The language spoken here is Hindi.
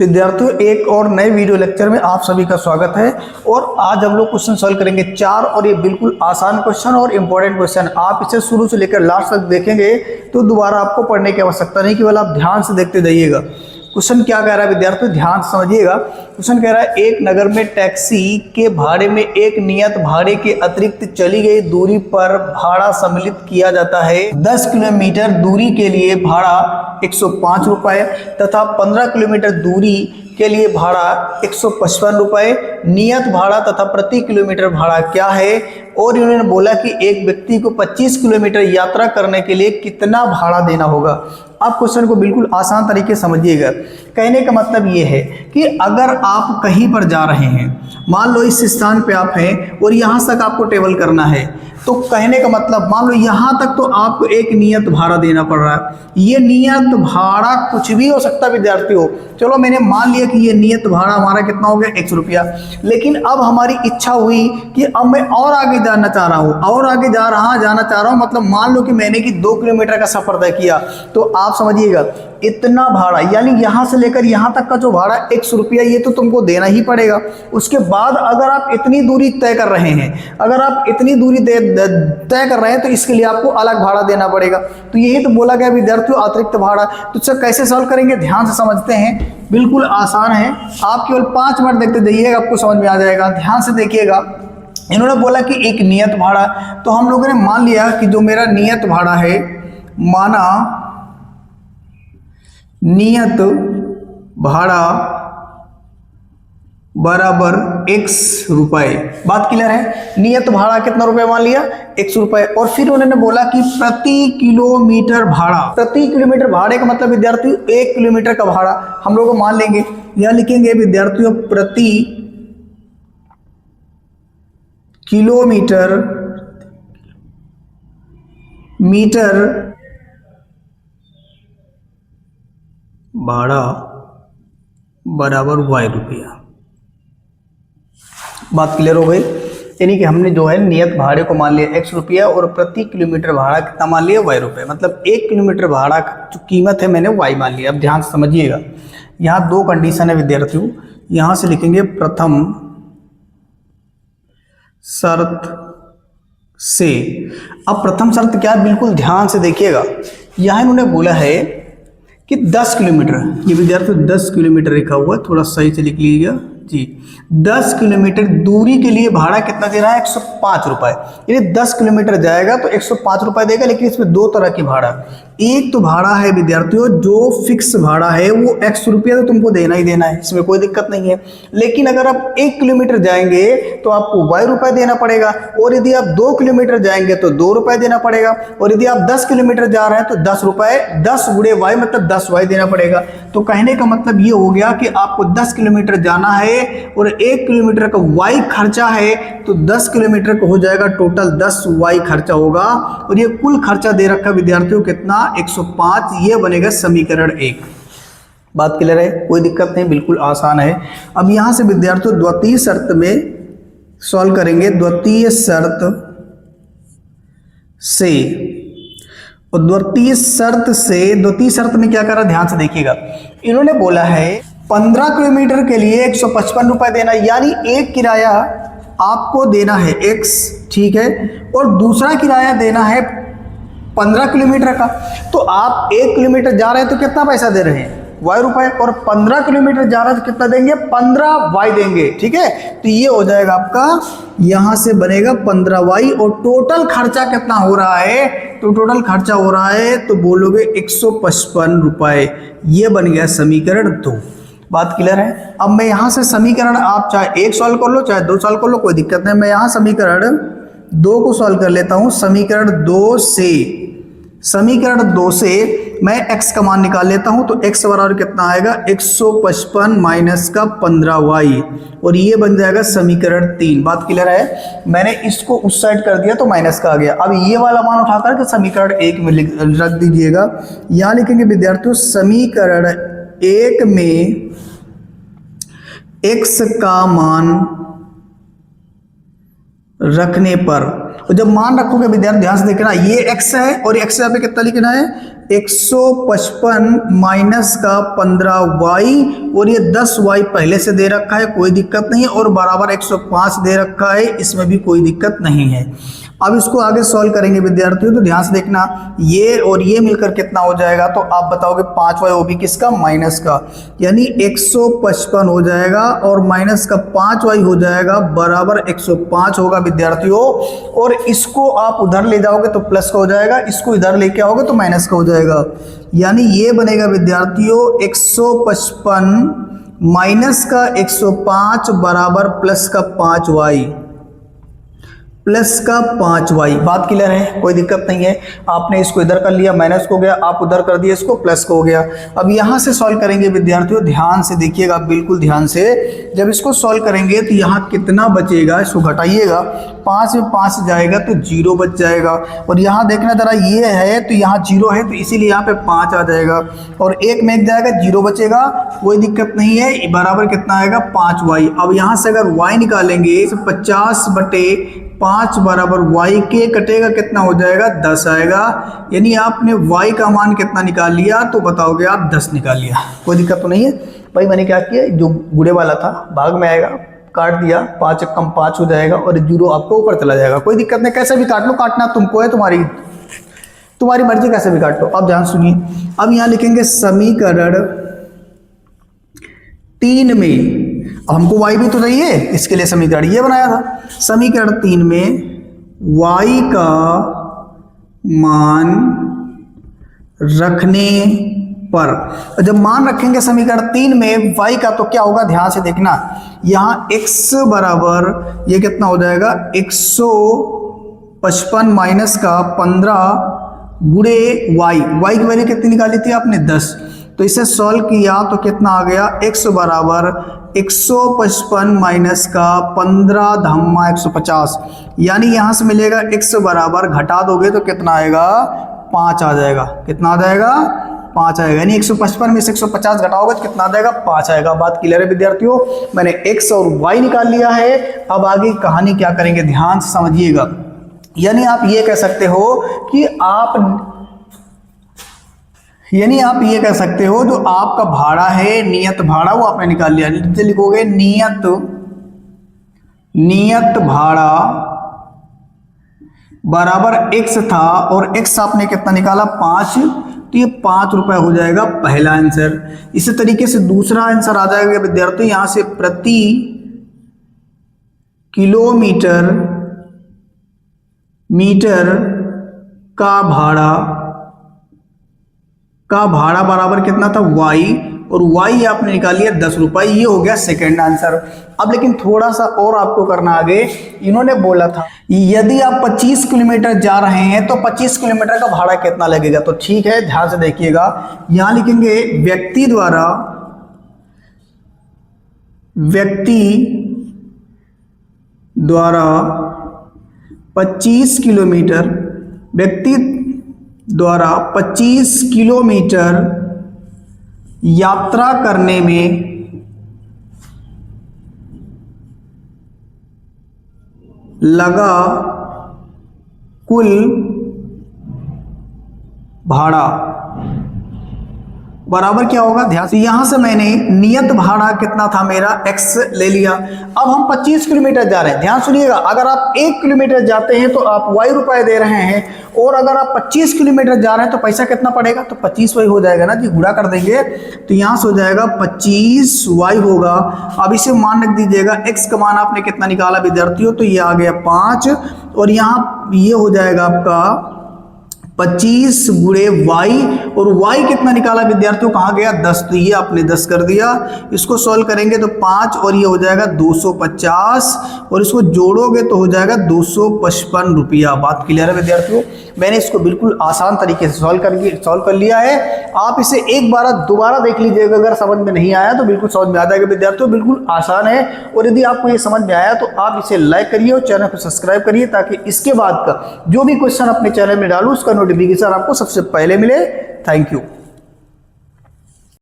विद्यार्थियों, एक और नए वीडियो लेक्चर में आप सभी का स्वागत है। और आज हम लोग क्वेश्चन सॉल्व करेंगे 4 और ये बिल्कुल आसान क्वेश्चन और इम्पोर्टेंट क्वेश्चन। आप इसे शुरू से लेकर लास्ट तक देखेंगे तो दोबारा आपको पढ़ने की आवश्यकता नहीं, केवल आप ध्यान से देखते जाइएगा। क्वेश्चन क्या कह रहा है विद्यार्थियों, ध्यान से समझिएगा। क्वेश्चन कह रहा है एक नगर में टैक्सी के भाड़े में एक नियत भाड़े के अतिरिक्त चली गई दूरी पर भाड़ा सम्मिलित किया जाता है। 10 किलोमीटर दूरी के लिए भाड़ा 105 रुपये तथा 15 किलोमीटर दूरी के लिए भाड़ा 155 रुपये। नियत भाड़ा तथा प्रति किलोमीटर भाड़ा क्या है? और इन्होंने बोला कि एक व्यक्ति को 25 किलोमीटर यात्रा करने के लिए कितना भाड़ा देना होगा। आप क्वेश्चन को बिल्कुल आसान तरीके से समझिएगा। कहने का मतलब ये है कि अगर आप कहीं पर जा रहे हैं, मान लो इस स्थान पे आप हैं और यहाँ तक आपको ट्रेवल करना है, तो कहने का मतलब मान लो यहाँ तक तो आपको एक नियत भाड़ा देना पड़ रहा है। ये नियत भाड़ा कुछ भी हो सकता है विद्यार्थियों। चलो मैंने मान लिया कि ये नियत भाड़ा हमारा कितना हो गया, 100 रुपया। लेकिन अब हमारी इच्छा हुई कि अब मैं और आगे जाना चाह रहा हूँ, और आगे जाना चाह रहा हूँ। मतलब मान लो कि मैंने कि 2 किलोमीटर का सफर तय किया, तो आप समझिएगा इतना भाड़ा, यानी यहाँ से लेकर यहाँ तक का जो भाड़ा 100 रुपया, ये तो तुमको देना ही पड़ेगा। उसके बाद अगर आप इतनी दूरी तय कर रहे हैं, अगर आप इतनी दूरी तय कर रहे हैं, तो इसके लिए आपको अलग भाड़ा देना पड़ेगा। तो यही तो बोला गया विद्यार्थियों, अतिरिक्त भाड़ा। तो इससे कैसे सॉल्व करेंगे, ध्यान से समझते हैं। बिल्कुल आसान है, आप केवल 5 मिनट देखते जाइएगा, आपको समझ में आ जाएगा। ध्यान से देखिएगा। इन्होंने बोला कि एक नियत भाड़ा, तो हम लोगों ने मान लिया कि जो मेरा नियत भाड़ा है, माना नियत भाड़ा बराबर 100 रुपये। बात क्लियर है? नियत भाड़ा कितना रुपए मान लिया, 100 रुपये। और फिर उन्होंने बोला कि प्रति किलोमीटर भाड़ा, प्रति किलोमीटर भाड़े का मतलब विद्यार्थियों 1 किलोमीटर का भाड़ा हम लोग मान लेंगे। यह लिखेंगे विद्यार्थियों प्रति किलोमीटर भाड़ा बराबर y रुपया। बात क्लियर हो गई? यानी कि हमने जो है नियत भाड़े को मान लिया 100 रुपया और प्रति किलोमीटर भाड़ा कितना मान लिया, y रुपये। मतलब 1 किलोमीटर भाड़ा जो कीमत है मैंने y मान लिया। अब ध्यान से समझिएगा, यहाँ 2 कंडीशन है विद्यार्थियों। यहाँ से लिखेंगे प्रथम शर्त से। अब प्रथम शर्त क्या है, बिल्कुल ध्यान से देखिएगा। यहाँ इन्होंने बोला है कि 10 किलोमीटर, ये विद्यार्थी 10 किलोमीटर लिखा हुआ है, थोड़ा सही से लिख लीजिएगा जी। 10 किलोमीटर दूरी के लिए भाड़ा कितना दे रहा है, 105 रुपये। यानी 10 किलोमीटर जाएगा तो 105 रुपये देगा। लेकिन इसमें 2 तरह की भाड़ा, एक तो भाड़ा है विद्यार्थियों जो फिक्स भाड़ा है, वो 100 रुपया तो तुमको देना ही देना है, इसमें कोई दिक्कत नहीं है। लेकिन अगर आप 1 किलोमीटर जाएंगे तो आपको y रुपये देना पड़ेगा, और यदि आप 2 किलोमीटर जाएंगे तो 2 रुपये देना पड़ेगा, और यदि आप 10 किलोमीटर जा रहे हैं तो 10 रुपये, 10 गुणे y मतलब 10y देना पड़ेगा। तो कहने का मतलब ये हो गया कि आपको 10 किलोमीटर जाना है और 1 किलोमीटर का y खर्चा है, तो 10 किलोमीटर का हो जाएगा टोटल 10y खर्चा होगा। और ये कुल खर्चा दे रखा विद्यार्थियों कितना, 105। ये बनेगा समीकरण 1। बात क्लियर है? कोई दिक्कत नहीं, बिल्कुल आसान है। अब यहां से विद्यार्थियों द्वितीय शर्त में सॉल्व करेंगे। द्वितीय शर्त से, और द्वितीय शर्त में क्या करा, ध्यान से देखिएगा। इन्होंने बोला है 15 किलोमीटर के लिए 155 रुपये देना, यानी एक किराया आपको देना है x, ठीक है, और दूसरा किराया देना है 15 किलोमीटर का। तो आप 1 किलोमीटर जा रहे हैं तो कितना पैसा दे रहे हैं, y रुपये, और 15 किलोमीटर जा रहे हैं तो कितना देंगे, 15y देंगे, ठीक है। तो ये हो जाएगा आपका, यहां से बनेगा 15y। और टोटल खर्चा कितना हो रहा है, तो टोटल खर्चा हो रहा है तो बोलोगे 155 रुपये। ये बन गया समीकरण 2। बात क्लियर है? अब मैं यहां से समीकरण, आप चाहे 1 सॉल्व कर लो चाहे 2 सॉल्व कर लो, कोई दिक्कत नहीं। मैं यहां समीकरण 2 को सॉल्व कर लेता हूं। समीकरण 2 से मैं x का मान निकाल लेता हूं। तो x बराबर कितना आएगा, 155 माइनस का 15y, और ये बन जाएगा समीकरण 3। बात क्लियर है? मैंने इसको उस साइड कर दिया तो माइनस का आ गया। अब ये वाला मान उठा करके समीकरण 1 में रख दीजिएगा। यहां लिखेंगे विद्यार्थियों समीकरण 1 में x का मान रखने पर, तो जब मान रखोगे विद्यार्थी ध्यान से देखना, ये x है और x यहाँ पे कितना लिखना है 155 माइनस का 15y और ये 10y पहले से दे रखा है, कोई दिक्कत नहीं है, और बराबर 105 दे रखा है, इसमें भी कोई दिक्कत नहीं है। अब इसको आगे सॉल्व करेंगे विद्यार्थियों, तो ध्यान से देखना, ये और ये मिलकर कितना हो जाएगा, तो आप बताओगे 5y, वो भी किसका, माइनस का, यानी 155 हो जाएगा और माइनस का 5y हो जाएगा, बराबर 105 होगा विद्यार्थियों। और इसको आप उधर ले जाओगे तो प्लस का हो जाएगा, इसको इधर लेके आओगे तो माइनस का हो जाएगा, यानी ये बनेगा विद्यार्थियों 155 माइनस का 105 बराबर प्लस का 5y, प्लस का 5y। बात क्लियर है, कोई दिक्कत नहीं है। आपने इसको इधर कर लिया, माइनस को हो गया, आप उधर कर दिए इसको, प्लस को हो गया। अब यहाँ से सॉल्व करेंगे विद्यार्थियों, ध्यान से देखिएगा, बिल्कुल ध्यान से। जब इसको सॉल्व करेंगे तो यहाँ कितना बचेगा, इसको घटाइएगा, 5 में 5 जाएगा तो 0 बच जाएगा, और यहाँ देखना जरा, ये है तो यहाँ 0 है तो इसीलिए यहाँ पे 5 आ जाएगा, और 1 में 1 जाएगा, 0 बचेगा, कोई दिक्कत नहीं है, बराबर कितना आएगा 5y। अब यहाँ से अगर y निकालेंगे तो 50/5 बराबर y के कटेगा, कितना हो जाएगा 10 आएगा, यानी आपने y का मान कितना निकाल लिया, तो बताओगे आप 10 निकाल लिया, कोई दिक्कत तो नहीं है भाई। मैंने क्या किया, जो गुड़े वाला था भाग में आएगा, काट दिया, 5 कम 5 हो जाएगा और 0 आपको ऊपर चला जाएगा, कोई दिक्कत नहीं, कैसे भी काट लो, काटना तुमको है, तुम्हारी मर्जी, कैसे भी काट लो। अब ध्यान सुनिए, अब यहाँ लिखेंगे समीकरण 3 में, हमको y भी तो चाहिए, इसके लिए समीकरण ये बनाया था। समीकरण 3 में y का मान रखने पर, जब मान रखेंगे समीकरण 3 में y का, तो क्या होगा, ध्यान से देखना, यहाँ x बराबर ये कितना हो जाएगा 155 माइनस का 15 गुणे y की वैल्यू कितनी निकाली थी आपने 10, तो इसे सॉल्व किया तो कितना आ गया, x बराबर 155 माइनस का 15 धम्मा 150, यानी यहाँ से मिलेगा x बराबर, घटा दोगे तो कितना आएगा 5 आ जाएगा, कितना आ जाएगा 5 आएगा, यानी 155 में से 150 घटाओगे तो कितना आ जाएगा 5 आएगा। बात क्लियर है विद्यार्थियों, मैंने x और y निकाल लिया है। अब आगे कहानी क्या करेंगे, ध्यान से समझिएगा, यानी आप ये कह सकते हो कि ये कह सकते हो जो आपका भाड़ा है, नियत भाड़ा, वो आपने निकाल लिया, नीचे लिखोगे नियत भाड़ा बराबर x था, और x आपने कितना निकाला 5, तो ये 5 रुपए हो जाएगा पहला आंसर। इसी तरीके से दूसरा आंसर आ जाएगा विद्यार्थी, यहां से प्रति किलोमीटर का भाड़ा बराबर कितना था y, और y आपने निकाल लिया 10 रुपए, ये हो गया सेकंड आंसर। अब लेकिन थोड़ा सा और आपको करना आगे, इन्होंने बोला था यदि आप 25 किलोमीटर जा रहे हैं तो 25 किलोमीटर का भाड़ा कितना लगेगा, तो ठीक है, ध्यान से देखिएगा, यहां लिखेंगे व्यक्ति द्वारा 25 किलोमीटर यात्रा करने में लगा कुल भाड़ा बराबर क्या होगा, ध्यान से, यहां से मैंने नियत भाड़ा कितना था मेरा x ले लिया। अब हम 25 किलोमीटर जा रहे हैं, ध्यान सुनिएगा, अगर आप 1 किलोमीटर जाते हैं तो आप y रुपए दे रहे हैं, और अगर आप 25 किलोमीटर जा रहे हैं तो पैसा कितना पड़ेगा, तो 25y हो जाएगा ना जी, गुणा कर देंगे तो यहां से हो जाएगा 25y होगा। अब इसे मान रख दीजिएगा, x का मान आपने कितना निकाला विद्यार्थियों, तो ये आ गया 5, और यहाँ ये हो जाएगा आपका 25 गुणे y, और y कितना निकाला विद्यार्थियों, कहाँ गया 10, तो ये आपने 10 कर दिया। इसको सॉल्व करेंगे तो 5 और ये हो जाएगा 250, और इसको जोड़ोगे तो हो जाएगा 255 रुपया। बात क्लियर है विद्यार्थियों, मैंने इसको बिल्कुल आसान तरीके से सॉल्व कर लिया है। आप इसे एक बार दोबारा देख लीजिएगा, अगर समझ में नहीं आया तो बिल्कुल समझ में आ जाएगा विद्यार्थियों, बिल्कुल आसान है। और यदि आपको ये समझ में आया तो आप इसे लाइक करिए और चैनल को सब्सक्राइब करिए, ताकि इसके बाद का जो भी क्वेश्चन अपने चैनल में डालूं उसका नोटिफिकेशन आपको सबसे पहले मिले। Thank you.